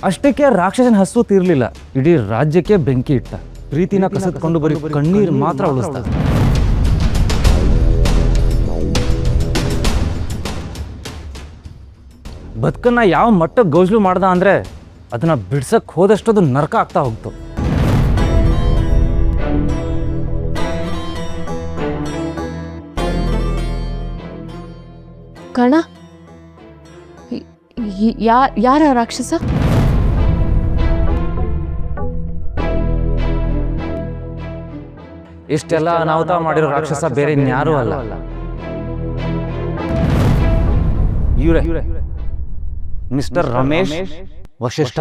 ಅಷ್ಟಕ್ಕೆ ರಾಕ್ಷಸನ ಹಸು ತೀರ್ಲಿಲ್ಲ, ಇಡೀ ರಾಜ್ಯಕ್ಕೆ ಬೆಂಕಿ ಇಟ್ಟ. ಪ್ರೀತಿನ ಕಸತ್ಕೊಂಡು ಬರೀ ಕಣ್ಣೀರು ಮಾತ್ರ ಉಳಿಸ್ದ. ಬದುಕನ್ನ ಯಾವ ಮಟ್ಟಕ್ಕೆ ಗೌಜ್ಲು ಮಾಡ್ದ ಅಂದ್ರೆ ಅದನ್ನ ಬಿಡ್ಸಕ್ ಹೋದಷ್ಟದು ನರಕ ಆಗ್ತಾ ಹೋಗ್ತು. ಕರ್ಣ, ಯಾರ ರಾಕ್ಷಸ? ಇಷ್ಟೆಲ್ಲ ಅನಾಹುತ ಮಾಡಿರೋ ರಾಕ್ಷಸ ಬೇರೆ ಇನ್ಯಾರೂ ಅಲ್ಲ, ಇವರೇ ಮಿಸ್ಟರ್ ರಮೇಶ್ ವಶಿಷ್ಠ.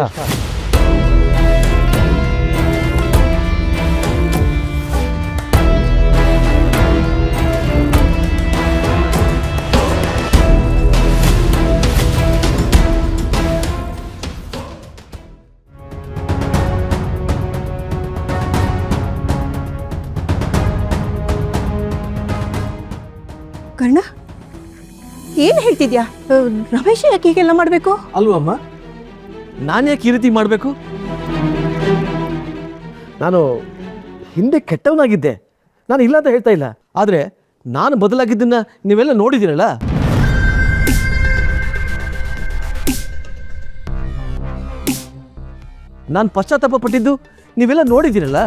ಕರ್ಣ, ಏನು ಹೇಳ್ತಿದ್ಯಾ? ರಮೇಶ್ ಯಾಕೆ ಹೀಗೆಲ್ಲ ಮಾಡಬೇಕು? ಅಲ್ವಮ್ಮ, ನಾನು ಯಾಕೆ ಈ ರೀತಿ ಮಾಡಬೇಕು? ನಾನು ಹಿಂದೆ ಕೆಟ್ಟವನಾಗಿದ್ದೆ, ನಾನು ಇಲ್ಲ ಅಂತ ಹೇಳ್ತಾ ಇಲ್ಲ. ಆದರೆ ನಾನು ಬದಲಾಗಿದ್ದನ್ನು ನೀವೆಲ್ಲ ನೋಡಿದ್ದೀರಲ್ಲ. ನಾನು ಪಶ್ಚಾತ್ತಾಪ ಪಟ್ಟಿದ್ದು ನೀವೆಲ್ಲ ನೋಡಿದ್ದೀರಲ್ಲ.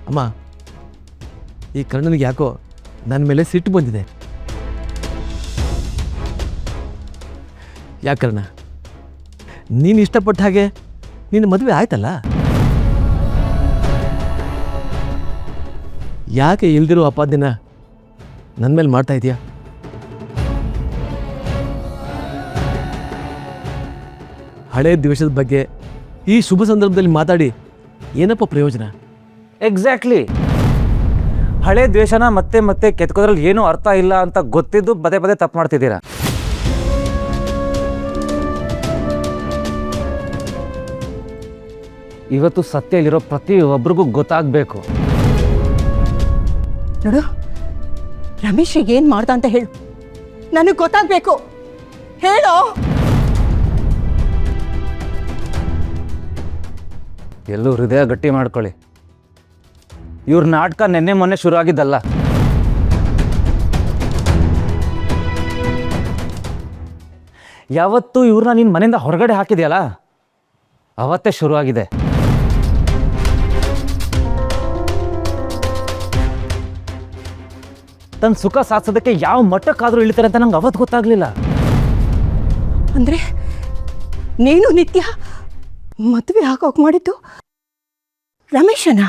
ಅಮ್ಮ, ಈ ಕರ್ಣನಿಗೆ ಯಾಕೋ ನನ್ನ ಮೇಲೆ ಸಿಟ್ಟು ಬಂದಿದೆ. ಯಾಕರ್ಣ, ನೀನು ಇಷ್ಟಪಟ್ಟ ಹಾಗೆ ನಿನ್ನ ಮದುವೆ ಆಯ್ತಲ್ಲ, ಯಾಕೆ ಇಲ್ದಿರೋ ಅಪಾದನೆನ ನನ್ನ ಮೇಲೆ ಮಾಡ್ತಾ ಇದೀಯಾ? ಹಳೆ ದ್ವೇಷದ ಬಗ್ಗೆ ಈ ಶುಭ ಸಂದರ್ಭದಲ್ಲಿ ಮಾತಾಡಿ ಏನಪ್ಪ ಪ್ರಯೋಜನ? ಎಕ್ಸಾಕ್ಟ್ಲಿ. ಹಳೆ ದ್ವೇಷನ ಮತ್ತೆ ಮತ್ತೆ ಕೆತ್ಕೋದ್ರಲ್ಲಿ ಏನೂ ಅರ್ಥ ಇಲ್ಲ ಅಂತ ಗೊತ್ತಿದ್ದು ಪದೇ ಪದೇ ತಪ್ಪು ಮಾಡ್ತಿದ್ದೀರಾ. ಇವತ್ತು ಸತ್ಯ ಇಲ್ಲಿರೋ ಪ್ರತಿಯೊಬ್ಬರಿಗೂ ಗೊತ್ತಾಗಬೇಕು. ನೋಡು, ರಮೇಶಿಗೆ ಏನು ಮಾಡ್ದ ಅಂತ ಹೇಳು, ನನಗೆ ಗೊತ್ತಾಗಬೇಕು. ಹೇಳೋ. ಎಲ್ಲೂ ಹೃದಯ ಗಟ್ಟಿ ಮಾಡ್ಕೊಳ್ಳಿ. ಇವ್ರ ನಾಟಕ ನೆನ್ನೆ ಮೊನ್ನೆ ಶುರು ಆಗಿದ್ದಲ್ಲ. ಯಾವತ್ತು ಇವ್ರನ್ನ ನಿನ್ನ ಮನೆಯಿಂದ ಹೊರಗಡೆ ಹಾಕಿದೆಯಲ್ಲ, ಅವತ್ತೇ ಶುರು ಆಗಿದೆ. ತನ್ನ ಸುಖ ಸಾಧಿಸೋದಕ್ಕೆ ಯಾವ ಮಟ್ಟಕ್ಕಾದ್ರೂ ಇಳಿತಾರೆ ಅಂತ ನಂಗೆ ಅವತ್ತು ಗೊತ್ತಾಗ್ಲಿಲ್ಲ. ಅಂದ್ರೆ ನೀನು ನಿತ್ಯ ಮದುವೆ ಹಾಕೋಕೆ ಮಾಡಿದ್ದು ರಮೇಶನ?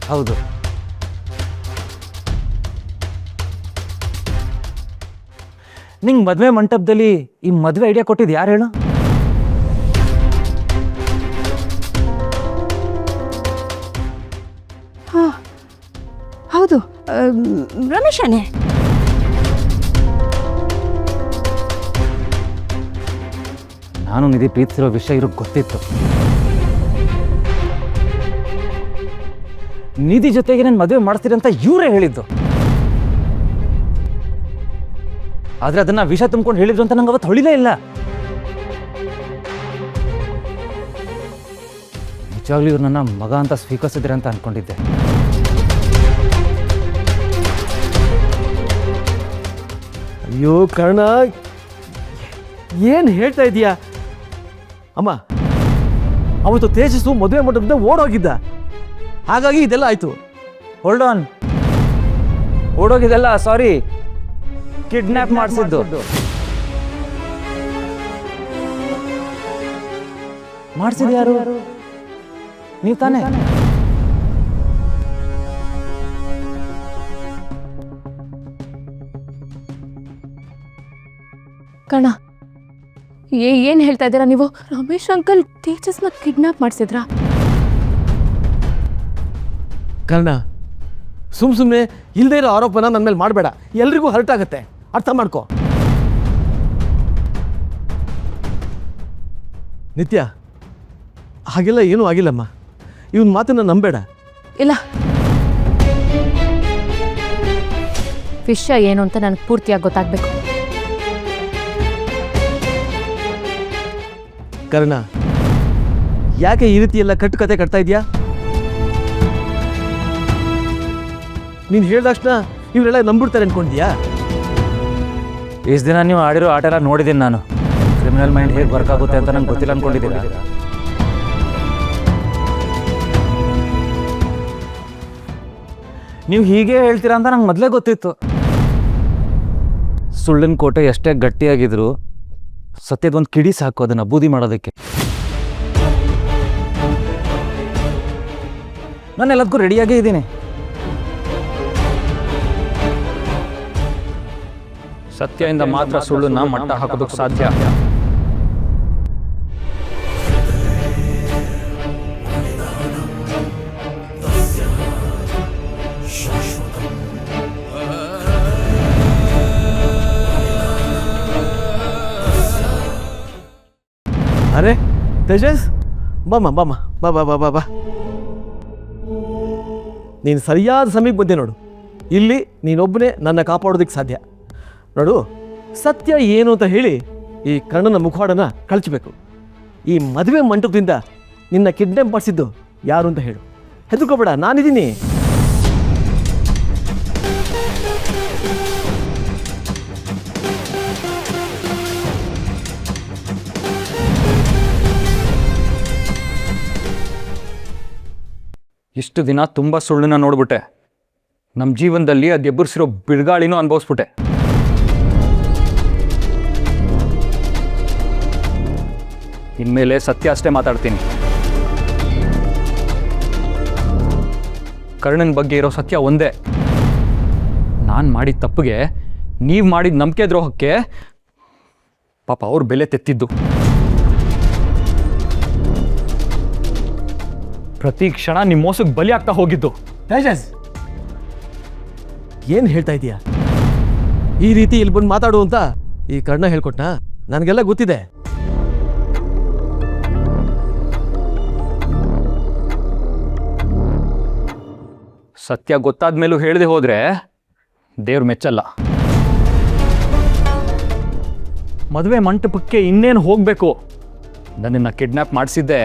ಹೌದು. ನಿಂಗೆ ಮದುವೆ ಮಂಟಪದಲ್ಲಿ ಈ ಮದುವೆ ಐಡಿಯಾ ಕೊಟ್ಟಿದ್ದು ಯಾರು ಹೇಳು? ಹಾ, ಹೌದು, ರಮೇಶನೇ. ನಾನು ನಿಧಿ ಪ್ರೀತಿಸಿರೋ ವಿಷಯ ಇರೋಕ್ಕೆ ಗೊತ್ತಿತ್ತು. ನಿಧಿ ಜೊತೆಗೆ ನಾನು ಮದುವೆ ಮಾಡಿಸ್ತೀರಿ ಅಂತ ಇವರೇ ಹೇಳಿದ್ದು. ಆದ್ರೆ ಅದನ್ನ ವಿಷ ತುಂಬ್ಕೊಂಡು ಹೇಳಿದ್ರು ಅಂತ ನಂಗೆ ಅವತ್ತು ಹೊಳಿಲೇ ಇಲ್ಲ. ನಿಜವಾಗ್ಲೂ ಇವ್ರು ನನ್ನ ಮಗ ಅಂತ ಸ್ವೀಕರಿಸಿದ್ರೆ ಅಂತ ಅನ್ಕೊಂಡಿದ್ದೆ. ಅಯ್ಯೋ ಕರ್ಣ, ಏನು ಹೇಳ್ತಾ ಇದೀಯಾ? ಅಮ್ಮ, ಅವತ್ತು ತೇಜಸ್ಸು ಮದುವೆ ಮಂಟಪದಿಂದ ಓಡೋಗಿದ್ದ, ಹಾಗಾಗಿ ಇದೆಲ್ಲ ಆಯ್ತು. ಹೋಲ್ಡ್ ಆನ್, ಓಡೋಗಿದೆಲ್ಲ ಸಾರಿ, ಕಿಡ್ನಾಪ್ ಮಾಡಿಸಿದ್ದು. ಮಾಡಿಸಿದ ಯಾರು? ನೀವು ತಾನೇ? ಕರ್ಣ, ಏನು ಹೇಳ್ತಾ ಇದ್ದೀರಾ ನೀವು? ರಮೇಶ್ ಅಂಕಲ್ ತೇಜಸ್ನ ಕಿಡ್ನಾಪ್ ಮಾಡಿಸಿದ್ರಾ? ಕರ್ಣ, ಸುಮ್ಮನೆ ಇಲ್ಲದೇ ಇರೋ ಆರೋಪನ ನನ್ನ ಮೇಲೆ ಮಾಡಬೇಡ. ಎಲ್ರಿಗೂ ಹರ್ಟ್ ಆಗುತ್ತೆ, ಅರ್ಥ ಮಾಡ್ಕೋ. ನಿತ್ಯ, ಹಾಗೆಲ್ಲ ಏನೂ ಆಗಿಲ್ಲಮ್ಮ. ಇವನ್ ಮಾತನ್ನ ನಂಬೇಡ. ಇಲ್ಲ, ವಿಷಯ ಏನು ಅಂತ ನನಗೆ ಪೂರ್ತಿಯಾಗಿ ಗೊತ್ತಾಗಬೇಕು. ಕರ್ಣ, ಯಾಕೆ ಈ ರೀತಿ ಎಲ್ಲ ಕಟ್ಟುಕತೆ ಕಟ್ತಾ ಇದೆಯಾ? ನೀನು ಹೇಳಿದ ತಕ್ಷಣ ಇವರೆಲ್ಲ ನಂಬಿಡ್ತಾರೆ ಅನ್ಕೊಂಡಿದ್ಯಾ? ಇಷ್ಟು ದಿನ ನೀವು ಆಡಿರೋ ಆಟ ಎಲ್ಲ ನೋಡಿದ್ದೀನಿ ನಾನು. ಕ್ರಿಮಿನಲ್ ಮೈಂಡ್ ಹೇಗೆ ವರ್ಕ್ ಆಗುತ್ತೆ ಅಂತ ನಂಗೆ ಗೊತ್ತಿಲ್ಲ ಅನ್ಕೊಂಡಿದ್ದೀರಾ? ನೀವು ಹೀಗೆ ಹೇಳ್ತೀರಾ ಅಂತ ನಂಗೆ ಮೊದಲೇ ಗೊತ್ತಿತ್ತು. ಸುಳ್ಳಿನ ಕೋಟೆ ಎಷ್ಟೇ ಗಟ್ಟಿಯಾಗಿದ್ರು ಸತ್ಯದ ಒಂದು ಕಿಡಿ ಸಾಕು ಅದನ್ನು ಬೂದಿ ಮಾಡೋದಕ್ಕೆ. ನಾನು ಎಲ್ಲದಕ್ಕೂ ರೆಡಿಯಾಗೇ ಇದ್ದೀನಿ. ಸತ್ಯದಿಂದ ಮಾತ್ರ ಸುಳ್ಳನ್ನ ಮಟ್ಟ ಹಾಕೋದಕ್ಕೆ ಸಾಧ್ಯ. ಅರೆ ತೇಜಸ್, ಬಾಮ್ಮ ಬಾಮ್ಮ ಬಾ ಬಾ ಬಾ ಬಾ ಬಾ. ನೀನು ಸರಿಯಾದ ಸಮಯಕ್ಕೆ ಬಂದೆ ನೋಡು. ಇಲ್ಲಿ ನೀನೊಬ್ಬನೇ ನನ್ನ ಕಾಪಾಡೋದಕ್ಕೆ ಸಾಧ್ಯ. ನೋಡು, ಸತ್ಯ ಏನು ಅಂತ ಹೇಳಿ ಈ ಕರ್ಣನ ಮುಖವಾಡನ ಕಳಚಬೇಕು. ಈ ಮದುವೆ ಮಂಟಪದಿಂದ ನಿನ್ನ ಕಿಡ್ನಾಪ್ ಮಾಡಿಸಿದ್ದು ಯಾರು ಅಂತ ಹೇಳು. ಹೆದರ್ಕೋಬೇಡ, ನಾನಿದ್ದೀನಿ. ಇಷ್ಟು ದಿನ ತುಂಬ ಸುಳ್ಳನ್ನ ನೋಡ್ಬಿಟ್ಟೆ. ನಮ್ಮ ಜೀವನದಲ್ಲಿ ಅದು ಎಬ್ಬರಿಸಿರೋ ಬಿರುಗಾಳಿನೂ ಅನುಭವಿಸ್ಬಿಟ್ಟೆ. ಇನ್ಮೇಲೆ ಸತ್ಯ ಅಷ್ಟೇ ಮಾತಾಡ್ತೀನಿ. ಕರ್ಣನ ಬಗ್ಗೆ ಇರೋ ಸತ್ಯ ಒಂದೇ. ನಾನು ಮಾಡಿದ ತಪ್ಪಿಗೆ ನೀವು ಮಾಡಿದ ನಂಬಿಕೆ ದ್ರೋಹಕ್ಕೆ ಪಾಪ ಅವ್ರ ಬೆಲೆ ತೆತ್ತಿದ್ದು. ಪ್ರತಿ ಕ್ಷಣ ನಿಮ್ಮ ಮೋಸಕ್ಕೆ ಬಲಿ ಆಗ್ತಾ ಹೋಗಿದ್ದು. ತೇಜಸ್, ಏನು ಹೇಳ್ತಾ ಇದೀಯಾ? ಈ ರೀತಿ ಇಲ್ಲಿ ಬಂದು ಮಾತಾಡು ಅಂತ ಈ ಕರ್ಣ ಹೇಳ್ಕೊಟ್ಟ? ನನಗೆಲ್ಲ ಗೊತ್ತಿದೆ. ಸತ್ಯ ಗೊತ್ತಾದ ಮೇಲೂ ಹೇಳದೆ ಹೋದ್ರೆ ದೇವ್ರು ಮೆಚ್ಚಲ್ಲ. ಮದುವೆ ಮಂಟಪಕ್ಕೆ ಇನ್ನೇನು ಹೋಗಬೇಕು. ನನ್ನನ್ನು ಕಿಡ್ನಾಪ್ ಮಾಡಿಸಿದ್ದೆ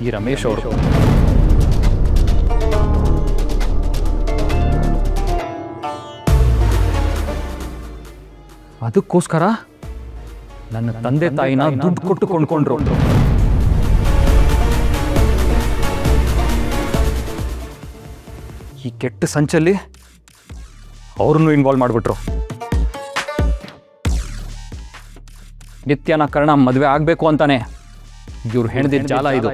ಈ ರಮೇಶ್ ಅವರು. ಅದಕ್ಕೋಸ್ಕರ ನನ್ನ ತಂದೆ ತಾಯಿನ ದುಡ್ಡು ಕೊಟ್ಟು ಕೊಂಡ್ಕೊಂಡ್ರು. ಈ ಕೆಟ್ಟ ಸಂಚಲ್ಲಿ ಅವ್ರನ್ನೂ ಇನ್ವಾಲ್ವ್ ಮಾಡಿಬಿಟ್ರು. ನಿತ್ಯನ ಕರ್ಣ ಮದುವೆ ಆಗಬೇಕು ಅಂತಾನೆ ಇವ್ರು ಹೆಣ್ದಿದ್ದ ಜಾಲ ಇದು.